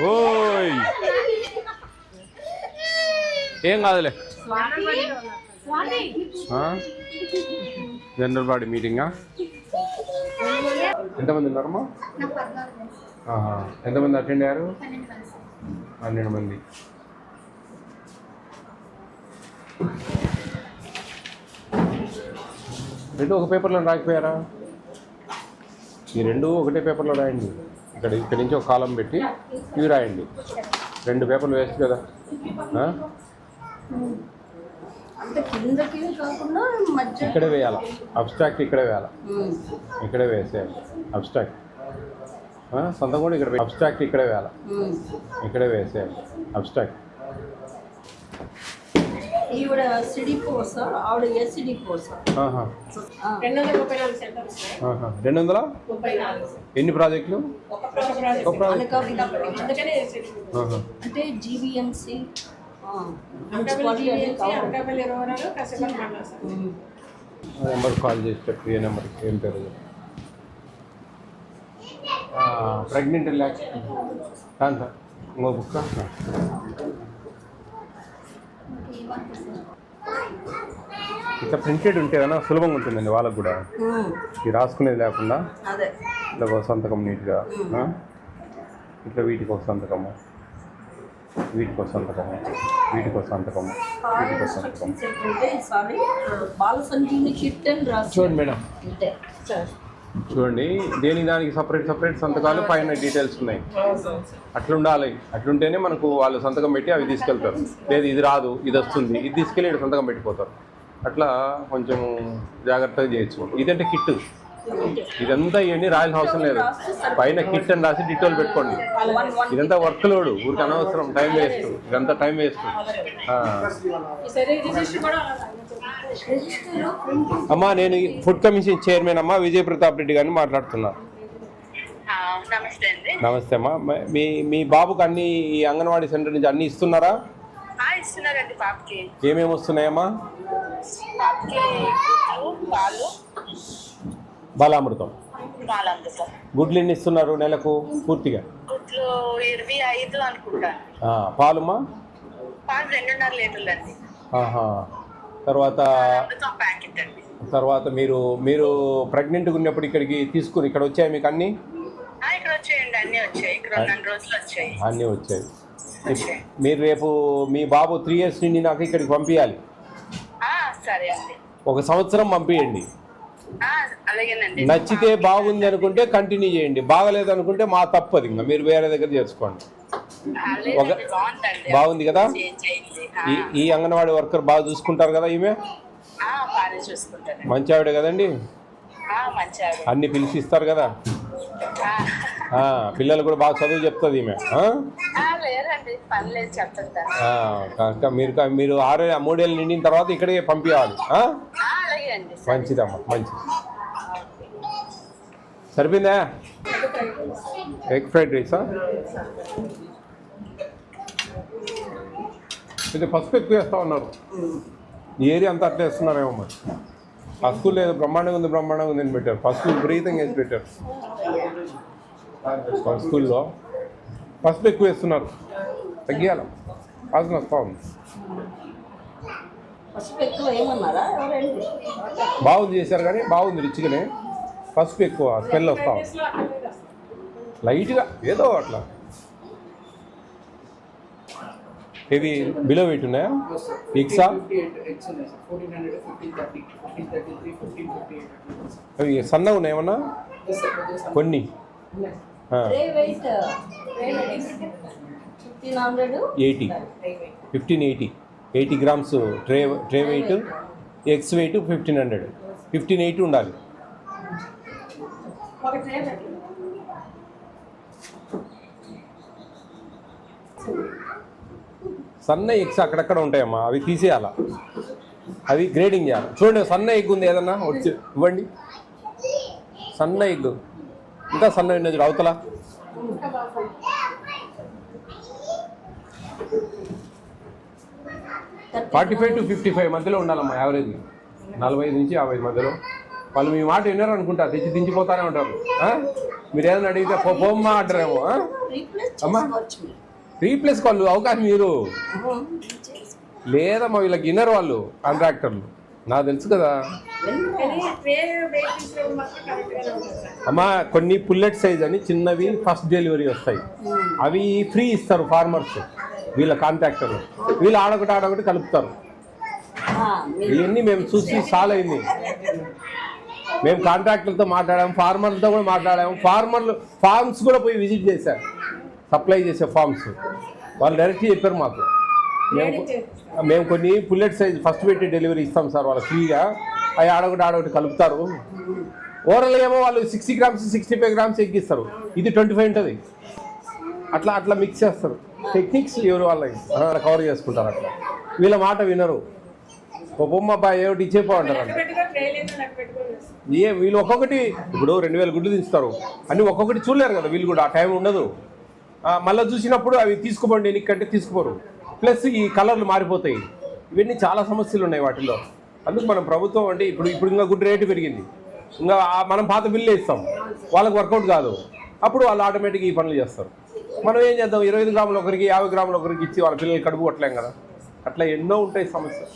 ఓయ్ ఏం కాదులే. జనరల్ బాడీ మీటింగా? ఎంతమంది ఉన్నారమ్మా? ఎంతమంది అటెండ్ అయ్యారు? 12 మంది. రెండు ఒక పేపర్లో రాకపోయారా? ఈ రెండు ఒకటే పేపర్లో రాయండి. ఇక్కడి నుంచి ఒక కాలం పెట్టి ఇవి రాయండి. 2 పేపర్లు వేస్ట్ కదా. ఇక్కడే వేయాలా? అబ్స్ట్రాక్ట్ ఇక్కడే వేయాలా? ఇక్కడే వేసేయాలి అబ్స్ట్రాక్ట్. సొంతం కూడా ఇక్కడ అబ్స్ట్రాక్ట్ ఇక్కడే వేయాలా? ఇక్కడే వేసేయాలి అబ్స్ట్రాక్ట్. 200 ఎన్ని ప్రాజెక్టులు? అంటే జీవీఎంసీ నెంబర్ కాల్ చేసి చెప్పు. ఏ నెంబర్కి? ఏం పేరు? ప్రెగ్నెంట్ రిలాక్స్ సార్ ఇంకో బుక్. ఇట్లా ప్రింటెడ్ ఉంటే కదా సులభంగా ఉంటుందండి వాళ్ళకు కూడా. ఇది రాసుకునేది లేకుండా ఇట్లా ఒక సంతకం నీట్గా, ఇట్లా వీటికి ఒక సంతకము, వీటికి ఒక సంతకము, వీటికి ఒక సంతకము, వీటికి ఒక సంతకము. చూడండి మేడం, చూడండి దేనికి దానికి సపరేట్ సంతకాలు, పైన డీటెయిల్స్ ఉన్నాయి. అట్లుండాలి. అట్లుంటేనే మనకు వాళ్ళు సంతకం పెట్టి అవి తీసుకెళ్తారు. లేదు ఇది రాదు, ఇది వస్తుంది, ఇది తీసుకెళ్ళి ఇక్కడ సంతకం పెట్టిపోతారు. అట్లా కొంచెం జాగ్రత్తగా చేయొచ్చు. ఇదంటే కిట్. ఇదంతా ఇవన్నీ రాయాల్సిన అవసరం లేదు. పైన కిట్ అని రాసి డీటెయిల్ పెట్టుకోండి. ఇదంతా వర్క్ లోడు, ఊరికి అనవసరం, టైం వేస్ట్. ఇదంతా టైం వేస్ట్. అమ్మా నేను ఫుడ్ కమిషన్ చైర్మన్ అమ్మా విజయ ప్రతాప్ రెడ్డి గారిని మాట్లాడుతున్నా. నమస్తే అమ్మా. మీ బాబుకి అన్ని ఈ అంగన్వాడీ సెంటర్ నుంచి అన్ని ఇస్తున్నారా? ఏమేమి వస్తున్నాయమ్మా? బాలామృతం. గుడ్లు ఎన్ని ఇస్తున్నారు నెలకు పూర్తిగా? పాలుమా? తర్వాత మీరు ప్రెగ్నెంట్గా ఉన్నప్పుడు ఇక్కడికి తీసుకుని ఇక్కడ వచ్చాయి మీకు అన్నీ? అన్నీ వచ్చాయి. మీరు రేపు మీ బాబు 3 years నుండి నాకు ఇక్కడికి పంపించాలి. ఒక సంవత్సరం పంపించండి. నచ్చితే బాగుంది అనుకుంటే కంటిన్యూ చేయండి, బాగలేదు అనుకుంటే మా తప్పదు, ఇంకా మీరు వేరే దగ్గర చేసుకోండి. బాగుంది కదా? ఈ అంగన్వాడీ వర్కర్ బాగా చూసుకుంటారు కదా? ఈమె మంచి ఆవిడ కదండి, అన్ని పిలిచి ఇస్తారు కదా. పిల్లలు కూడా బాగా చదువు చెప్తుంది ఈమె. మీరు 3 ఏళ్ళు నిండిన తర్వాత ఇక్కడికే పంపించాలి. మంచిదమ్మా, మంచిది. సరిపోయిందా? ఎగ్ ఫ్రైడ్ రైసా? ఇది పసుపు ఎక్కువ వేస్తా ఉన్నారు. ఈ ఏరియా అంతా అట్లా వేస్తున్నారేమో మరి. ఆ స్కూల్ లేదు, బ్రహ్మాండంగా ఉంది అని పెట్టారు. పసుపు విపరీతంగా వేసి పెట్టారు. స్కూల్లో పసుపు ఎక్కువ వేస్తున్నారు. తగ్గియాల వాసన వస్తూ ఉంది. బాగుంది చేశారు కానీ బాగుంది, రిచ్గానే. పసుపు ఎక్కువ స్మెల్ వస్తా ఉంది లైట్గా, ఏదో అట్లా. ఇవి బిలో వెయిట్ ఉన్నాయా? ఎగ్సా? అవి సన్నగా ఉన్నాయి ఏమన్నా? కొన్ని 1580 grams tray weight. Eggs weight 1500. 1580 ఉండాలి. సన్న ఎగ్స్ అక్కడక్కడ ఉంటాయమ్మా, అవి తీసేయాలా, అవి గ్రేడింగ్ చేయాలి. చూడండి సన్న ఎగ్ ఉంది, ఏదన్నా వచ్చి ఇవ్వండి. సన్న ఎగ్ ఇంకా సన్న ఉన్నది అవతల. $45 to $55 మధ్యలో ఉండాలమ్మా యావరేజ్. 45 నుంచి 50 మధ్యలో. వాళ్ళు మీ మాట విన్నారు అనుకుంటా, తెచ్చి దించిపోతానే ఉంటారు. మీరు ఏదైనా అడిగితే పోమ్మా అంటారేమో. అమ్మా రీప్లేస్ వాళ్ళు అవకాశం మీరు లేదమ్మా, వీళ్ళకి విన్నర్ వాళ్ళు కాంట్రాక్టర్లు, నాకు తెలుసు కదా అమ్మా. కొన్ని పుల్లెట్ సైజ్ అని చిన్నవి ఫస్ట్ డెలివరీ వస్తాయి, అవి ఫ్రీ ఇస్తారు ఫార్మర్స్, వీళ్ళ కాంట్రాక్టర్లు. వీళ్ళు ఆడొకటి కలుపుతారు. ఇవన్నీ మేము చూసి సాల్ అయింది. మేము కాంట్రాక్టర్లతో మాట్లాడాము, ఫార్మర్లతో కూడా మాట్లాడాము. ఫార్మ్స్ కూడా పోయి విజిట్ చేశారు, సప్లై చేసే ఫార్మ్స్. వాళ్ళు డైరెక్ట్గా చెప్పారు మాకు, మేము కొన్ని పుల్లెట్ సైజ్ ఫస్ట్ పెట్టి డెలివరీ ఇస్తాం సార్ వాళ్ళు ఫ్రీగా, అవి ఆడొకటి కలుపుతారు. ఓవరాల్ ఏమో వాళ్ళు 60 grams 65 grams ఎక్కిస్తారు, ఇది 25 ఉంటుంది. అట్లా మిక్స్ చేస్తారు. టెక్నిక్స్ ఎవరు వాళ్ళకి కవర్ చేసుకుంటారు. అట్లా వీళ్ళ మాట వినరు. బొమ్మ అబ్బాయి ఏమిటి ఇచ్చేపోంటారు అంటే వీళ్ళు ఒక్కొక్కటి ఇప్పుడు 2000 గుడ్లు దించుతారు, అన్నీ ఒక్కొక్కటి చూడలేరు కదా వీళ్ళు కూడా, ఆ టైం ఉండదు. మళ్ళీ చూసినప్పుడు అవి తీసుకోపోండి ఎన్నికంటే తీసుకోరు, ప్లస్ ఈ కలర్లు మారిపోతాయి. ఇవన్నీ చాలా సమస్యలు ఉన్నాయి వాటిల్లో. అందుకు మనం ప్రభుత్వం అంటే ఇప్పుడు ఇంకా గుడ్డు రేటు పెరిగింది, ఇంకా మనం పాత బిల్లు ఇస్తాం, వాళ్ళకి వర్కౌట్ కాదు. అప్పుడు వాళ్ళు ఆటోమేటిక్గా ఈ పనులు చేస్తారు. మనం ఏం చేద్దాం, 25 గ్రాములు ఒకరికి 50 గ్రాములు ఒకరికి ఇచ్చి వాళ్ళ పిల్లలు కడుపు కొట్టలేం కదా. అట్లా ఎన్నో ఉంటాయి సమస్యలు.